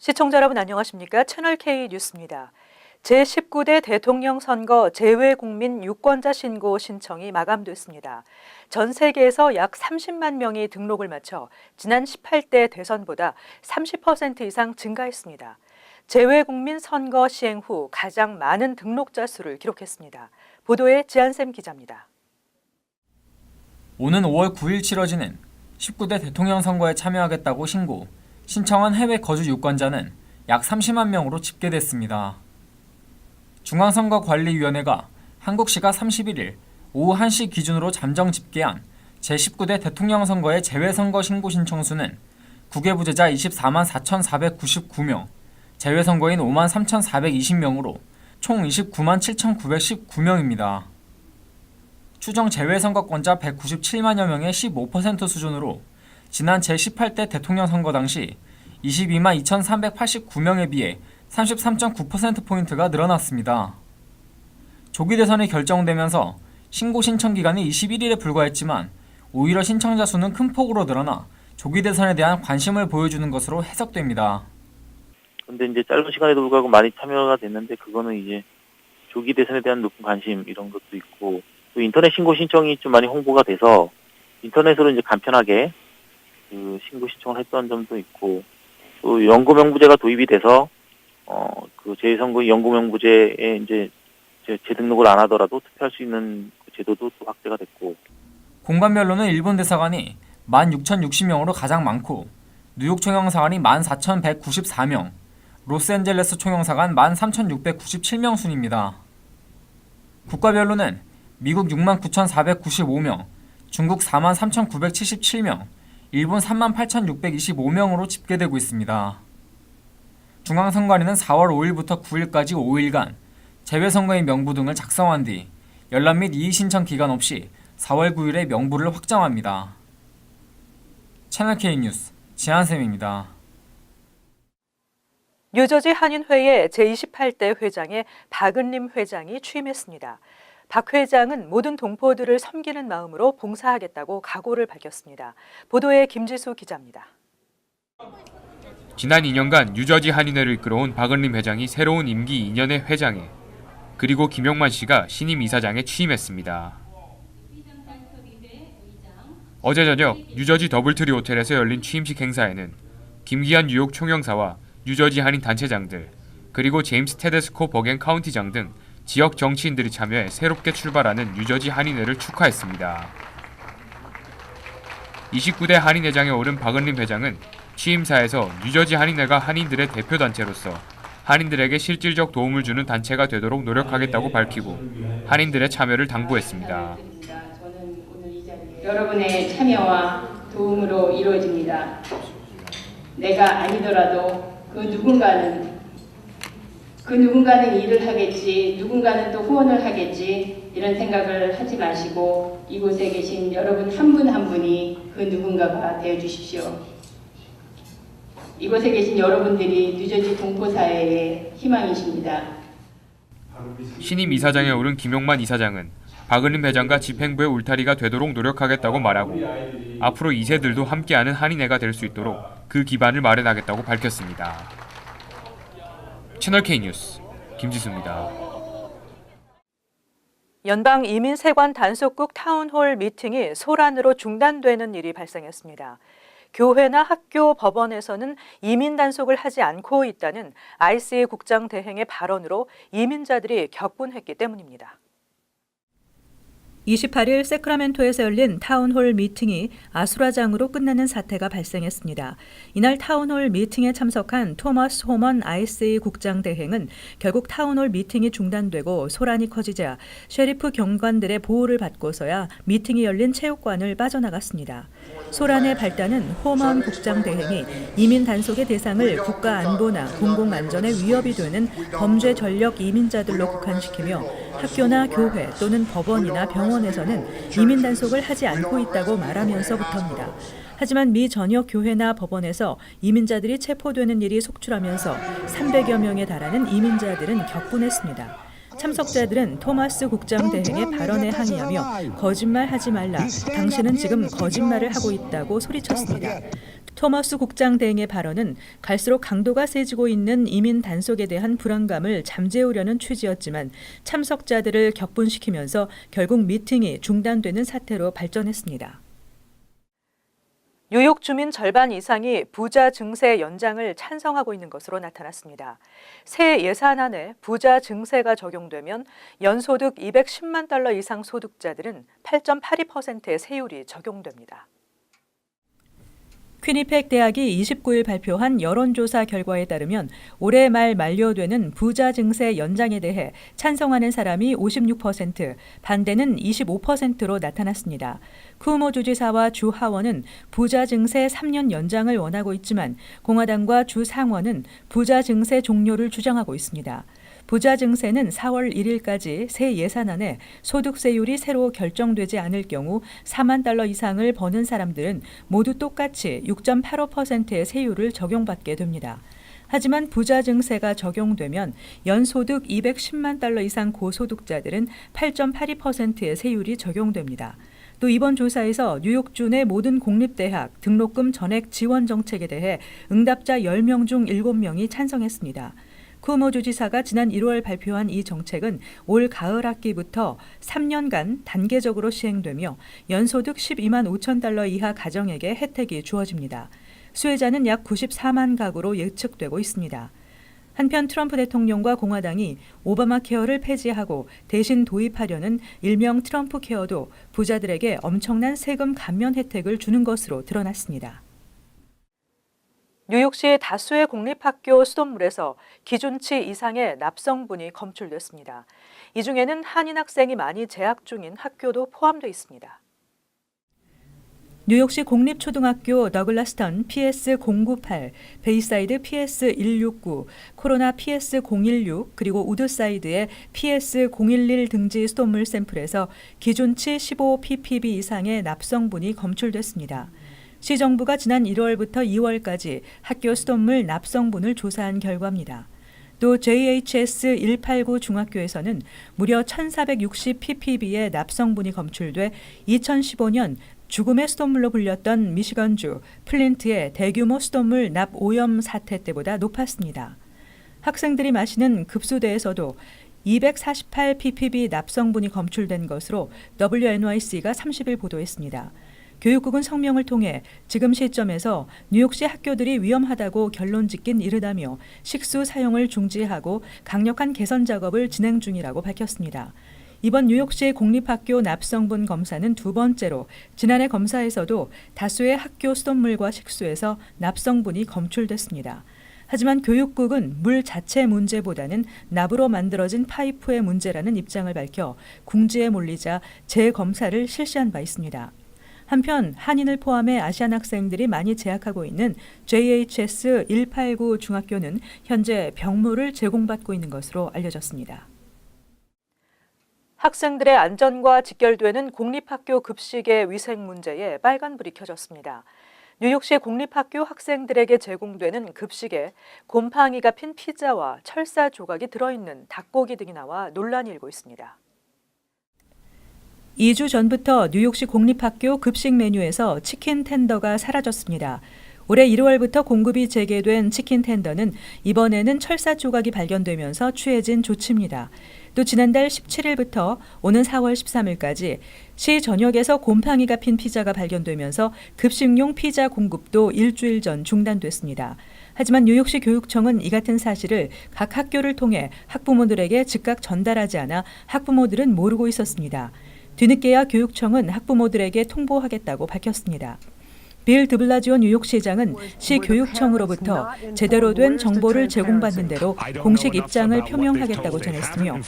시청자 여러분 안녕하십니까? 채널K 뉴스입니다. 제19대 대통령 선거 재외국민 유권자 신고 신청이 마감됐습니다. 전 세계에서 약 30만 명이 등록을 마쳐 지난 18대 대선보다 30% 이상 증가했습니다. 재외국민 선거 시행 후 가장 많은 등록자 수를 기록했습니다. 보도에 지한샘 기자입니다. 오는 5월 9일 치러지는 19대 대통령 선거에 참여하겠다고 신청한 해외 거주 유권자는 약 30만 명으로 집계됐습니다. 중앙선거관리위원회가 한국 시각 31일 오후 1시 기준으로 잠정 집계한 제19대 대통령 선거의 재외선거 신고 신청 수는 국외부재자 24만 4,499명, 재외선거인 5만 3,420명으로 총 29만 7,919명입니다. 추정 재외선거권자 197만여 명의 15% 수준으로 지난 제18대 대통령 선거 당시 22만 2,389명에 비해 33.9%포인트가 늘어났습니다. 조기 대선이 결정되면서 신고 신청 기간이 21일에 불과했지만 오히려 신청자 수는 큰 폭으로 늘어나 조기 대선에 대한 관심을 보여주는 것으로 해석됩니다. 근데 이제 짧은 시간에도 불구하고 많이 참여가 됐는데 그거는 이제 조기 대선에 대한 높은 관심 이런 것도 있고 또 인터넷 신고 신청이 좀 많이 홍보가 돼서 인터넷으로 이제 간편하게 그 신고 신청을 했던 점도 있고 또 연구명부제가 도입이 돼서 그 재선거 연구명부제에 이제 재등록을 안 하더라도 투표할 수 있는 그 제도도 또 확대가 됐고 공간별로는 일본 대사관이 16,060명으로 가장 많고 뉴욕 총영사관이 14,194명, 로스앤젤레스 총영사관 13,697명 순입니다. 국가별로는 미국 69,495명, 중국 43,977명, 일본 38,625명으로 집계되고 있습니다. 중앙선관위는 4월 5일부터 9일까지 5일간 재외선거인 명부 등을 작성한 뒤 열람 및 이의 신청 기간 없이 4월 9일에 명부를 확정합니다. 채널K 뉴스 지한샘입니다. 뉴저지 한인회의 제28대 회장에 박은림 회장이 취임했습니다. 박 회장은 모든 동포들을 섬기는 마음으로 봉사하겠다고 각오를 밝혔습니다. 보도에 김지수 기자입니다. 지난 2년간 뉴저지 한인회를 이끌어온 박은림 회장이 새로운 임기 2년의 회장에 그리고 김용만 씨가 신임 이사장에 취임했습니다. 어제 저녁 뉴저지 더블트리 호텔에서 열린 취임식 행사에는 김기한 뉴욕 총영사와 뉴저지 한인 단체장들 그리고 제임스 테데스코 버겐 카운티장 등 지역 정치인들이 참여해 새롭게 출발하는 뉴저지 한인회를 축하했습니다. 29대 한인회장에 오른 박은림 회장은 취임사에서 뉴저지 한인회가 한인들의 대표단체로서 한인들에게 실질적 도움을 주는 단체가 되도록 노력하겠다고 밝히고 한인들의 참여를 당부했습니다. 여러분의 참여와 도움으로 이루어집니다. 내가 아니더라도 그 누군가는 일을 하겠지, 누군가는 또 후원을 하겠지 이런 생각을 하지 마시고 이곳에 계신 여러분 한 분 한 분이 그 누군가가 되어주십시오. 이곳에 계신 여러분들이 뉴저지 동포사회의 희망이십니다. 신임 이사장에 오른 김용만 이사장은 박은림 회장과 집행부의 울타리가 되도록 노력하겠다고 말하고 앞으로 2세들도 함께하는 한인회가 될 수 있도록 그 기반을 마련하겠다고 밝혔습니다. 채널K 뉴스 김지수입니다. 연방이민세관 단속국 타운홀 미팅이 소란으로 중단되는 일이 발생했습니다. 교회나 학교, 법원에서는 이민 단속을 하지 않고 있다는 ICE 국장 대행의 발언으로 이민자들이 격분했기 때문입니다. 28일 세크라멘토에서 열린 타운홀 미팅이 아수라장으로 끝나는 사태가 발생했습니다. 이날 타운홀 미팅에 참석한 토머스 호먼 ICE 국장 대행은 결국 타운홀 미팅이 중단되고 소란이 커지자 셰리프 경관들의 보호를 받고서야 미팅이 열린 체육관을 빠져나갔습니다. 소란의 발단은 호먼 국장 대행이 이민 단속의 대상을 국가 안보나 공공 안전에 위협이 되는 범죄 전력 이민자들로 국한시키며 학교나 교회 또는 법원이나 병원에서는 이민 단속을 하지 않고 있다고 말하면서부터입니다. 하지만 미 전역 교회나 법원에서 이민자들이 체포되는 일이 속출하면서 300여 명에 달하는 이민자들은 격분했습니다. 참석자들은 토마스 국장 대행의 발언에 항의하며 거짓말하지 말라, 당신은 지금 거짓말을 하고 있다고 소리쳤습니다. 토머스 국장 대행의 발언은 갈수록 강도가 세지고 있는 이민 단속에 대한 불안감을 잠재우려는 취지였지만 참석자들을 격분시키면서 결국 미팅이 중단되는 사태로 발전했습니다. 뉴욕 주민 절반 이상이 부자 증세 연장을 찬성하고 있는 것으로 나타났습니다. 새 예산안에 부자 증세가 적용되면 연소득 210만 달러 이상 소득자들은 8.82%의 세율이 적용됩니다. 퀴니펙 대학이 29일 발표한 여론조사 결과에 따르면 올해 말 만료되는 부자 증세 연장에 대해 찬성하는 사람이 56%, 반대는 25%로 나타났습니다. 쿠오모 주지사와 주 하원은 부자 증세 3년 연장을 원하고 있지만 공화당과 주 상원은 부자 증세 종료를 주장하고 있습니다. 부자 증세는 4월 1일까지 새 예산안에 소득세율이 새로 결정되지 않을 경우 4만 달러 이상을 버는 사람들은 모두 똑같이 6.85%의 세율을 적용받게 됩니다. 하지만 부자 증세가 적용되면 연소득 210만 달러 이상 고소득자들은 8.82%의 세율이 적용됩니다. 또 이번 조사에서 뉴욕주 내 모든 공립대학 등록금 전액 지원 정책에 대해 응답자 10명 중 7명이 찬성했습니다. 쿠오모 주지사가 지난 1월 발표한 이 정책은 올 가을 학기부터 3년간 단계적으로 시행되며 연소득 12만 5천 달러 이하 가정에게 혜택이 주어집니다. 수혜자는 약 94만 가구로 예측되고 있습니다. 한편 트럼프 대통령과 공화당이 오바마 케어를 폐지하고 대신 도입하려는 일명 트럼프 케어도 부자들에게 엄청난 세금 감면 혜택을 주는 것으로 드러났습니다. 뉴욕시 다수의 공립학교 수돗물에서 기준치 이상의 납성분이 검출됐습니다. 이 중에는 한인 학생이 많이 재학 중인 학교도 포함되어 있습니다. 뉴욕시 공립초등학교 더글라스턴 PS098, 베이사이드 PS169, 코로나 PS016, 그리고 우드사이드의 PS011 등지 수돗물 샘플에서 기준치 15ppb 이상의 납성분이 검출됐습니다. 시정부가 지난 1월부터 2월까지 학교 수돗물 납성분을 조사한 결과입니다. 또 JHS 189 중학교에서는 무려 1460ppb의 납성분이 검출돼 2015년 죽음의 수돗물로 불렸던 미시건주 플린트의 대규모 수돗물 납 오염 사태 때보다 높았습니다. 학생들이 마시는 급수대에서도 248ppb 납성분이 검출된 것으로 WNYC가 30일 보도했습니다. 교육국은 성명을 통해 지금 시점에서 뉴욕시 학교들이 위험하다고 결론 짓긴 이르다며 식수 사용을 중지하고 강력한 개선 작업을 진행 중이라고 밝혔습니다. 이번 뉴욕시 공립학교 납성분 검사는 두 번째로 지난해 검사에서도 다수의 학교 수돗물과 식수에서 납성분이 검출됐습니다. 하지만 교육국은 물 자체 문제보다는 납으로 만들어진 파이프의 문제라는 입장을 밝혀 궁지에 몰리자 재검사를 실시한 바 있습니다. 한편 한인을 포함해 아시안 학생들이 많이 재학하고 있는 JHS 189 중학교는 현재 병무를 제공받고 있는 것으로 알려졌습니다. 학생들의 안전과 직결되는 공립학교 급식의 위생 문제에 빨간불이 켜졌습니다. 뉴욕시 공립학교 학생들에게 제공되는 급식에 곰팡이가 핀 피자와 철사 조각이 들어있는 닭고기 등이 나와 논란이 일고 있습니다. 2주 전부터 뉴욕시 공립학교 급식 메뉴에서 치킨 텐더가 사라졌습니다. 올해 1월부터 공급이 재개된 치킨 텐더는 이번에는 철사 조각이 발견되면서 취해진 조치입니다. 또 지난달 17일부터 오는 4월 13일까지 시 전역에서 곰팡이가 핀 피자가 발견되면서 급식용 피자 공급도 일주일 전 중단됐습니다. 하지만 뉴욕시 교육청은 이 같은 사실을 각 학교를 통해 학부모들에게 즉각 전달하지 않아 학부모들은 모르고 있었습니다. 뒤늦게야 교육청은 학부모들에게 통보하겠다고 밝혔습니다. 빌 드블라지오 뉴욕시장은 시 교육청으로부터 제대로 된 정보를 제공받는 대로 공식 입장을 표명하겠다고 전했으며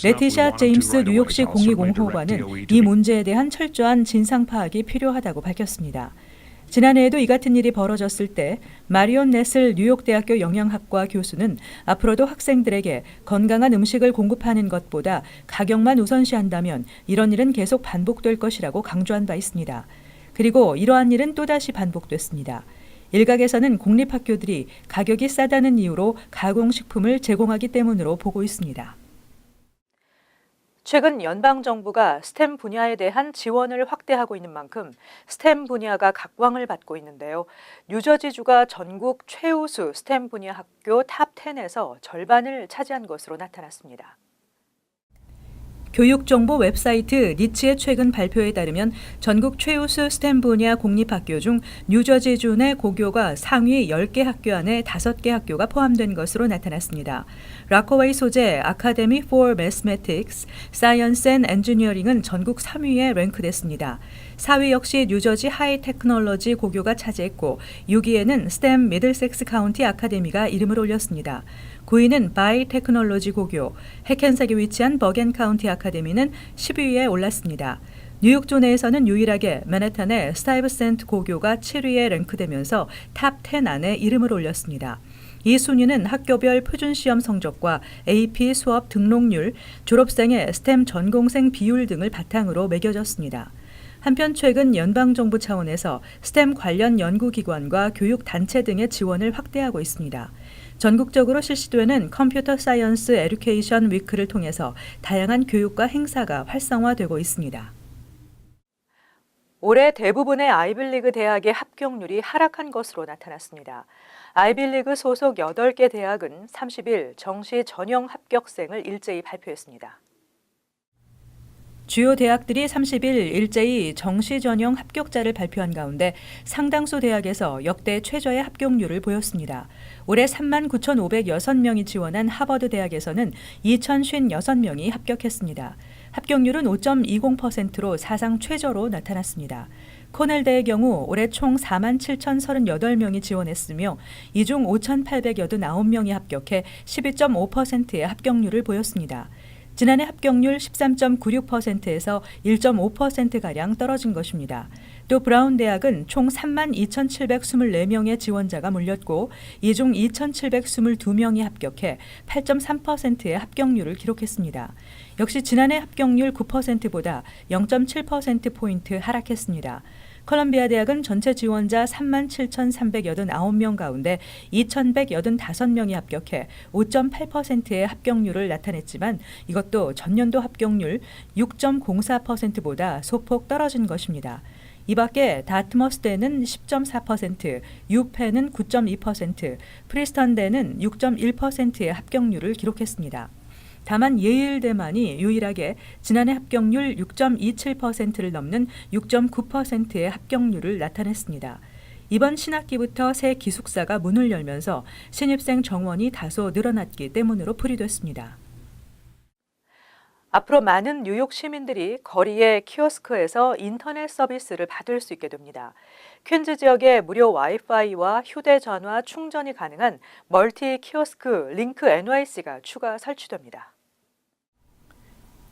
레티샤 제임스 뉴욕시 공익옹호관은 이 문제에 대한 철저한 진상 파악이 필요하다고 밝혔습니다. 지난해에도 이 같은 일이 벌어졌을 때 마리온 네슬 뉴욕대학교 영양학과 교수는 앞으로도 학생들에게 건강한 음식을 공급하는 것보다 가격만 우선시한다면 이런 일은 계속 반복될 것이라고 강조한 바 있습니다. 그리고 이러한 일은 또다시 반복됐습니다. 일각에서는 공립학교들이 가격이 싸다는 이유로 가공식품을 제공하기 때문으로 보고 있습니다. 최근 연방정부가 스템 분야에 대한 지원을 확대하고 있는 만큼 스템 분야가 각광을 받고 있는데요. 뉴저지주가 전국 최우수 스템 분야 학교 탑10에서 절반을 차지한 것으로 나타났습니다. 교육정보 웹사이트 니치의 최근 발표에 따르면 전국 최우수 스템 분야 공립학교 중 뉴저지주 내 고교가 상위 10개 학교 안에 5개 학교가 포함된 것으로 나타났습니다. 라커웨이 소재 아카데미 for Mathematics, Science and Engineering은 전국 3위에 랭크됐습니다. 4위 역시 뉴저지 하이 테크놀로지 고교가 차지했고 6위에는 스템 미들섹스 카운티 아카데미가 이름을 올렸습니다. 9위는 바이 테크놀로지 고교, 해켄색에 위치한 버겐 카운티 아카데미는 10위에 올랐습니다. 뉴욕주 내에서는 유일하게 맨해튼의 스타이브센트 고교가 7위에 랭크되면서 탑10 안에 이름을 올렸습니다. 이 순위는 학교별 표준시험 성적과 AP 수업 등록률, 졸업생의 스템 전공생 비율 등을 바탕으로 매겨졌습니다. 한편 최근 연방정부 차원에서 스템 관련 연구기관과 교육단체 등의 지원을 확대하고 있습니다. 전국적으로 실시되는 컴퓨터 사이언스 에듀케이션 위크를 통해서 다양한 교육과 행사가 활성화되고 있습니다. 올해 대부분의 아이빌리그 대학의 합격률이 하락한 것으로 나타났습니다. 아이빌리그 소속 8개 대학은 30일 정시 전형 합격생을 일제히 발표했습니다. 주요 대학들이 30일 일제히 정시 전형 합격자를 발표한 가운데 상당수 대학에서 역대 최저의 합격률을 보였습니다. 올해 39,506명이 지원한 하버드 대학에서는 2,056명이 합격했습니다. 합격률은 5.20%로 사상 최저로 나타났습니다. 코넬대의 경우 올해 총 47,038명이 지원했으며 이 중 5,889명이 합격해 12.5%의 합격률을 보였습니다. 지난해 합격률 13.96%에서 1.5%가량 떨어진 것입니다. 또 브라운 대학은 총 32,724명의 지원자가 몰렸고 이 중 2,722명이 합격해 8.3%의 합격률을 기록했습니다. 역시 지난해 합격률 9%보다 0.7%포인트 하락했습니다. 컬럼비아 대학은 전체 지원자 37,389명 가운데 2,185명이 합격해 5.8%의 합격률을 나타냈지만 이것도 전년도 합격률 6.04%보다 소폭 떨어진 것입니다. 이 밖에 다트머스대는 10.4%, 유펜은 9.2%, 프리스턴대는 6.1%의 합격률을 기록했습니다. 다만 예일대만이 유일하게 지난해 합격률 6.27%를 넘는 6.9%의 합격률을 나타냈습니다. 이번 신학기부터 새 기숙사가 문을 열면서 신입생 정원이 다소 늘어났기 때문으로 풀이됐습니다. 앞으로 많은 뉴욕 시민들이 거리의 키오스크에서 인터넷 서비스를 받을 수 있게 됩니다. 퀸즈 지역에 무료 와이파이와 휴대전화 충전이 가능한 멀티 키오스크 링크 NYC가 추가 설치됩니다.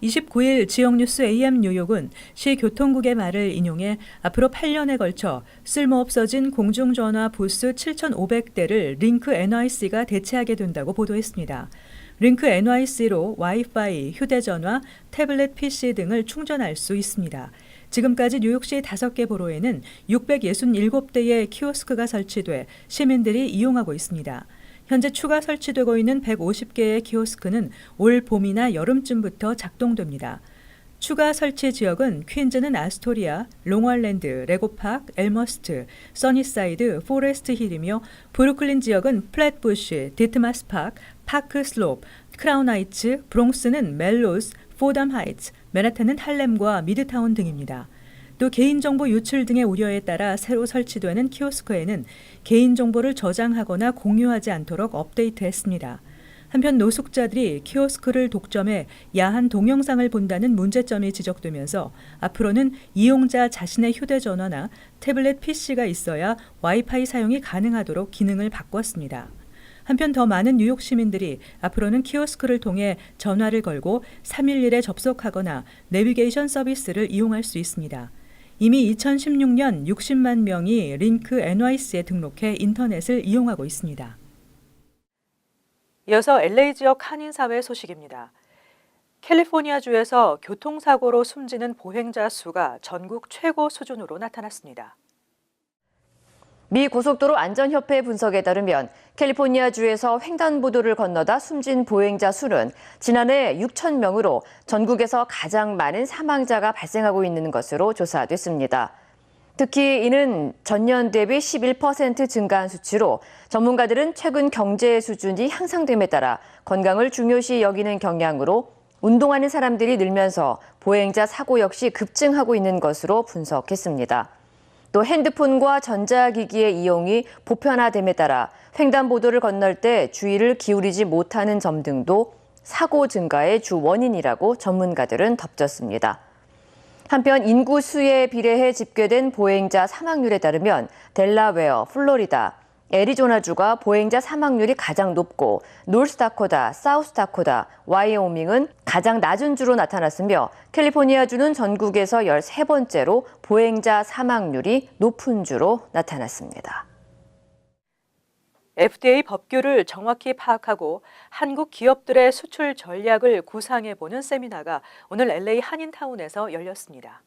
29일 지역 뉴스 AM 뉴욕은 시 교통국의 말을 인용해 앞으로 8년에 걸쳐 쓸모없어진 공중전화 부스 7,500대를 링크 NYC가 대체하게 된다고 보도했습니다. 링크 NYC로 와이파이, 휴대전화, 태블릿 PC 등을 충전할 수 있습니다. 지금까지 뉴욕시 5개 보로에는 667대의 키오스크가 설치돼 시민들이 이용하고 있습니다. 현재 추가 설치되고 있는 150개의 키오스크는 올 봄이나 여름쯤부터 작동됩니다. 추가 설치 지역은 퀸즈는 아스토리아, 롱알랜드, 레고파크, 엘머스트, 써니사이드, 포레스트 힐이며 브루클린 지역은 플랫부시, 디트마스 파크, 파크 슬롭, 크라운 하이츠, 브롱스는 멜로스, 포담 하이츠, 맨하탄은 할렘과 미드타운 등입니다. 또 개인정보 유출 등의 우려에 따라 새로 설치되는 키오스크에는 개인정보를 저장하거나 공유하지 않도록 업데이트했습니다. 한편 노숙자들이 키오스크를 독점해 야한 동영상을 본다는 문제점이 지적되면서 앞으로는 이용자 자신의 휴대전화나 태블릿 PC가 있어야 와이파이 사용이 가능하도록 기능을 바꿨습니다. 한편 더 많은 뉴욕 시민들이 앞으로는 키오스크를 통해 전화를 걸고 311에 접속하거나 내비게이션 서비스를 이용할 수 있습니다. 이미 2016년 60만 명이 링크 NYC에 등록해 인터넷을 이용하고 있습니다. 이어서 LA 지역 한인사회 소식입니다. 캘리포니아주에서 교통사고로 숨지는 보행자 수가 전국 최고 수준으로 나타났습니다. 미 고속도로 안전협회 분석에 따르면 캘리포니아주에서 횡단보도를 건너다 숨진 보행자 수는 지난해 6천 명으로 전국에서 가장 많은 사망자가 발생하고 있는 것으로 조사됐습니다. 특히 이는 전년 대비 11% 증가한 수치로 전문가들은 최근 경제 수준이 향상됨에 따라 건강을 중요시 여기는 경향으로 운동하는 사람들이 늘면서 보행자 사고 역시 급증하고 있는 것으로 분석했습니다. 또 핸드폰과 전자기기의 이용이 보편화됨에 따라 횡단보도를 건널 때 주의를 기울이지 못하는 점 등도 사고 증가의 주 원인이라고 전문가들은 덧붙였습니다. 한편 인구 수에 비례해 집계된 보행자 사망률에 따르면 델라웨어, 플로리다, 애리조나주가 보행자 사망률이 가장 높고 노스다코다, 사우스다코다, 와이오밍은 가장 낮은 주로 나타났으며 캘리포니아주는 전국에서 13번째로 보행자 사망률이 높은 주로 나타났습니다. FDA 법규를 정확히 파악하고 한국 기업들의 수출 전략을 구상해보는 세미나가 오늘 LA 한인타운에서 열렸습니다.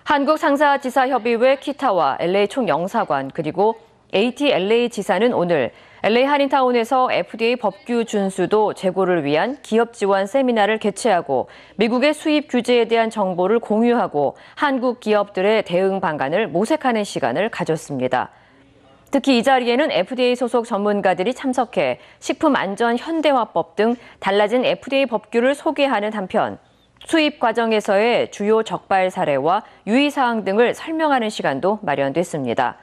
한국상사지사협의회 키타와 LA 총영사관 그리고 AT-LA 지사는 오늘 LA 한인타운에서 FDA 법규 준수도 재고를 위한 기업 지원 세미나를 개최하고 미국의 수입 규제에 대한 정보를 공유하고 한국 기업들의 대응 방안을 모색하는 시간을 가졌습니다. 특히 이 자리에는 FDA 소속 전문가들이 참석해 식품안전현대화법 등 달라진 FDA 법규를 소개하는 한편 수입 과정에서의 주요 적발 사례와 유의사항 등을 설명하는 시간도 마련됐습니다.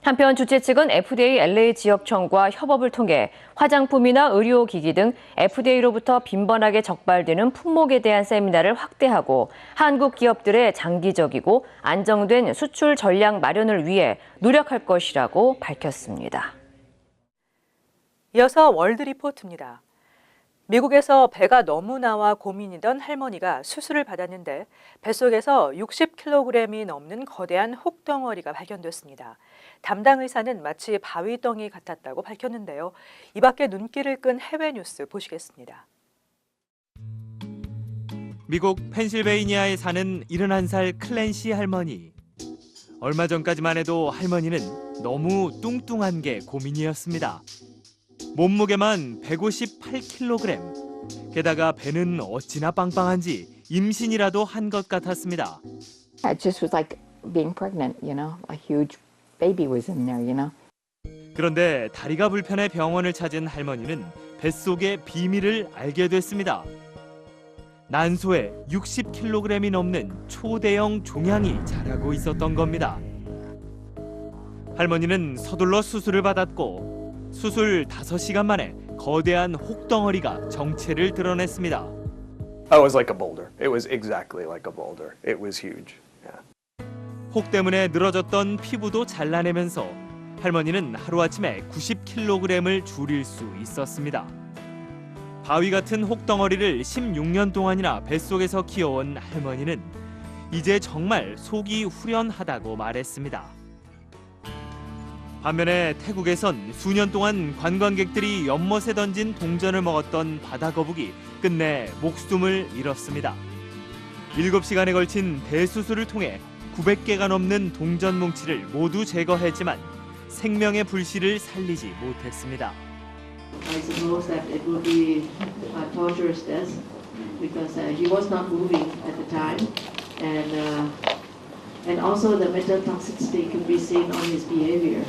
한편 주최 측은 FDA LA 지역청과 협업을 통해 화장품이나 의료기기 등 FDA로부터 빈번하게 적발되는 품목에 대한 세미나를 확대하고 한국 기업들의 장기적이고 안정된 수출 전략 마련을 위해 노력할 것이라고 밝혔습니다. 이어서 월드리포트입니다. 미국에서 배가 너무 나와 고민이던 할머니가 수술을 받았는데 뱃속에서 60kg이 넘는 거대한 혹덩어리가 발견됐습니다. 담당 의사는 마치 바위덩이 같았다고 밝혔는데요. 이 밖에 눈길을 끈 해외 뉴스 보시겠습니다. 미국 펜실베이니아에 사는 71살 클랜시 할머니. 얼마 전까지만 해도 할머니는 너무 뚱뚱한 게 고민이었습니다. 몸무게만 158kg. 게다가 배는 어찌나 빵빵한지 임신이라도 한 것 같았습니다. It just was like being pregnant, you know, a huge baby was in there, you know. 그런데 다리가 불편해 병원을 찾은 할머니는 뱃속의 비밀을 알게 됐습니다. 난소에 60kg이 넘는 초대형 종양이 자라고 있었던 겁니다. 할머니는 서둘러 수술을 받았고 수술 5시간 만에 거대한 혹덩어리가 정체를 드러냈습니다. Oh, it was like a boulder. It was exactly like a boulder. It was huge. Yeah. 혹 때문에 늘어졌던 피부도 잘라내면서 할머니는 하루아침에 90kg을 줄일 수 있었습니다. 바위 같은 혹덩어리를 16년 동안이나 뱃속에서 키워온 할머니는 이제 정말 속이 후련하다고 말했습니다. 반면에 태국에선 수년 동안 관광객들이 연못에 던진 동전을 먹었던 바다거북이 끝내 목숨을 잃었습니다. 7시간에 걸친 대수술을 통해 900개가 넘는 동전 뭉치를 모두 제거했지만 생명의 불씨를 살리지 못했습니다. I suppose that it would be a torturous death because he was not moving at the time, and also the metal toxicity could be seen on his behavior.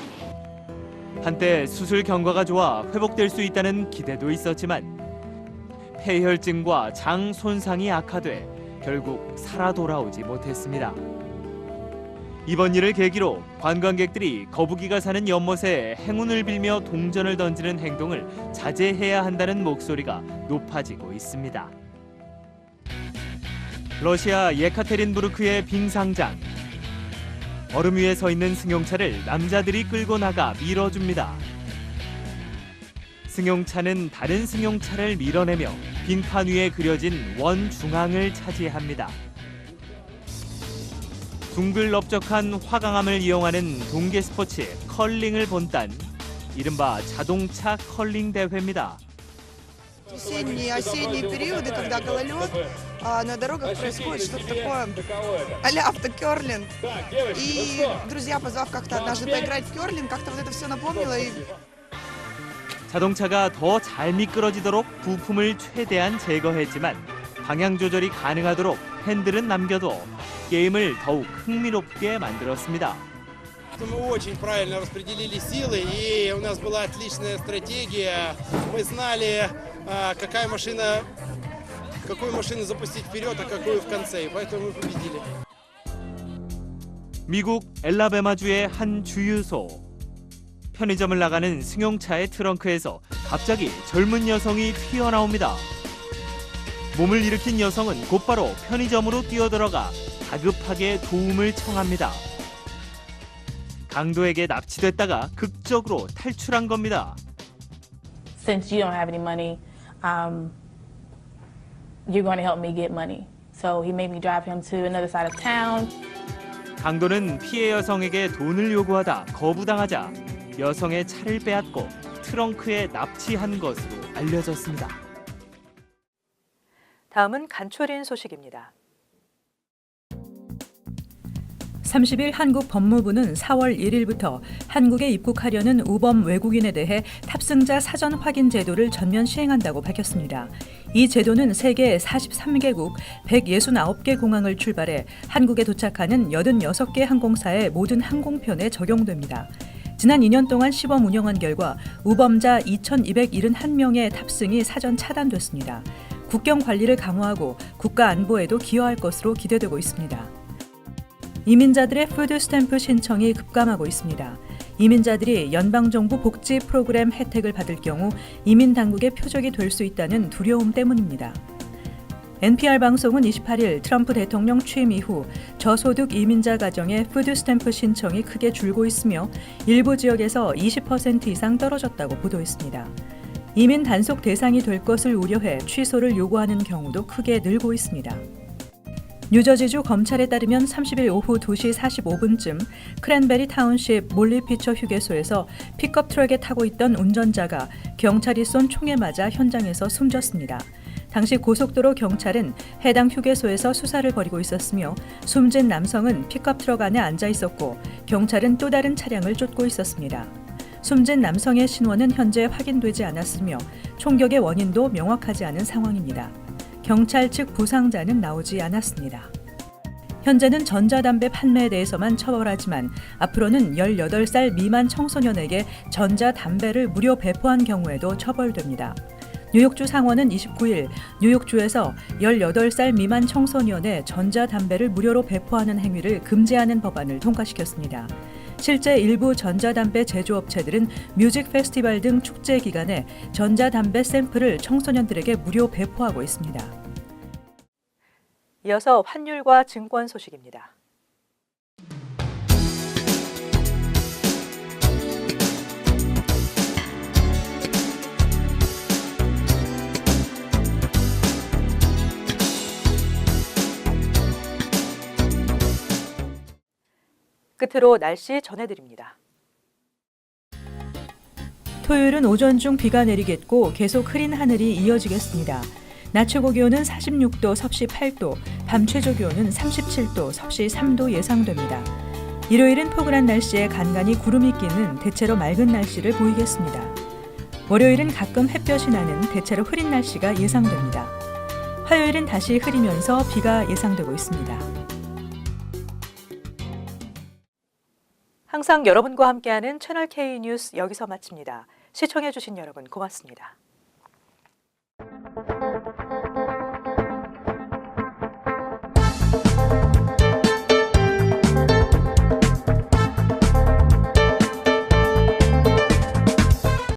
한때 수술 경과가 좋아 회복될 수 있다는 기대도 있었지만 폐혈증과 장 손상이 악화돼 결국 살아 돌아오지 못했습니다. 이번 일을 계기로 관광객들이 거북이가 사는 연못에 행운을 빌며 동전을 던지는 행동을 자제해야 한다는 목소리가 높아지고 있습니다. 러시아 예카테린부르크의 빙상장. 얼음 위에 서 있는 승용차를 남자들이 끌고 나가 밀어줍니다. 승용차는 다른 승용차를 밀어내며 빙판 위에 그려진 원 중앙을 차지합니다. 둥글넓적한 화강암을 이용하는 동계 스포츠 컬링을 본딴 이른바 자동차 컬링 대회입니다. Весенние, осенние периоды, когда гололед, на дорогах происходит что-то такое а-ля автокерлинг. И друзья, позвав как-то однажды поиграть в керлинг, как-то вот это все напомнило. И... 자동차가 더 잘 미끄러지도록 부품을 최대한 제거했지만 방향 조절이 가능하도록 핸들은 남겨둬 게임을 더욱 흥미롭게 만들었습니다. Мы очень правильно распределили силы, и у нас была отличная стратегия. Мы знали, какую машину запустить вперед, а какую в конце, и поэтому мы победили. 미국 엘라베마주의 한 주유소. 편의점을 나가는 승용차의 트렁크에서 갑자기 젊은 여성이 튀어나옵니다. 몸을 일으킨 여성은 곧바로 편의점으로 뛰어들어가 다급하게 도움을 청합니다. 강도에게 납치됐다가 극적으로 탈출한 겁니다. Since you don't have any money, you're going to help me get money. So he made me drive him to another side of town. 강도는 피해 여성에게 돈을 요구하다 거부당하자 여성의 차를 빼앗고 트렁크에 납치한 것으로 알려졌습니다. 다음은 간추린 소식입니다. 30일 한국 법무부는 4월 1일부터 한국에 입국하려는 우범 외국인에 대해 탑승자 사전 확인 제도를 전면 시행한다고 밝혔습니다. 이 제도는 세계 43개국 169개 공항을 출발해 한국에 도착하는 86개 항공사의 모든 항공편에 적용됩니다. 지난 2년 동안 시범 운영한 결과 우범자 2,271명의 탑승이 사전 차단됐습니다. 국경 관리를 강화하고 국가 안보에도 기여할 것으로 기대되고 있습니다. 이민자들의 푸드 스탬프 신청이 급감하고 있습니다. 이민자들이 연방정부 복지 프로그램 혜택을 받을 경우 이민 당국의 표적이 될 수 있다는 두려움 때문입니다. NPR 방송은 28일 트럼프 대통령 취임 이후 저소득 이민자 가정의 푸드 스탬프 신청이 크게 줄고 있으며 일부 지역에서 20% 이상 떨어졌다고 보도했습니다. 이민 단속 대상이 될 것을 우려해 취소를 요구하는 경우도 크게 늘고 있습니다. 뉴저지주 검찰에 따르면 30일 오후 2시 45분쯤 크랜베리 타운십 몰리피처 휴게소에서 픽업 트럭에 타고 있던 운전자가 경찰이 쏜 총에 맞아 현장에서 숨졌습니다. 당시 고속도로 경찰은 해당 휴게소에서 수사를 벌이고 있었으며 숨진 남성은 픽업 트럭 안에 앉아 있었고 경찰은 또 다른 차량을 쫓고 있었습니다. 숨진 남성의 신원은 현재 확인되지 않았으며 총격의 원인도 명확하지 않은 상황입니다. 경찰 측 부상자는 나오지 않았습니다. 현재는 전자담배 판매에 대해서만 처벌하지만 앞으로는 18살 미만 청소년에게 전자담배를 무료 배포한 경우에도 처벌됩니다. 뉴욕주 상원은 29일 뉴욕주에서 18살 미만 청소년의 전자담배를 무료로 배포하는 행위를 금지하는 법안을 통과시켰습니다. 실제 일부 전자담배 제조업체들은 뮤직 페스티벌 등 축제 기간에 전자담배 샘플을 청소년들에게 무료 배포하고 있습니다. 이어서 환율과 증권 소식입니다. 끝으로 날씨 전해드립니다. 토요일은 오전 중 비가 내리겠고 계속 흐린 하늘이 이어지겠습니다. 낮 최고 기온은 46도, 섭씨 8도, 밤 최저 기온은 37도, 섭씨 3도 예상됩니다. 일요일은 포근한 날씨에 간간히 구름이 끼는 대체로 맑은 날씨를 보이겠습니다. 월요일은 가끔 햇볕이 나는 대체로 흐린 날씨가 예상됩니다. 화요일은 다시 흐리면서 비가 예상되고 있습니다. 항상 여러분과 함께하는 채널 K 뉴스 여기서 마칩니다. 시청해주신 여러분 고맙습니다.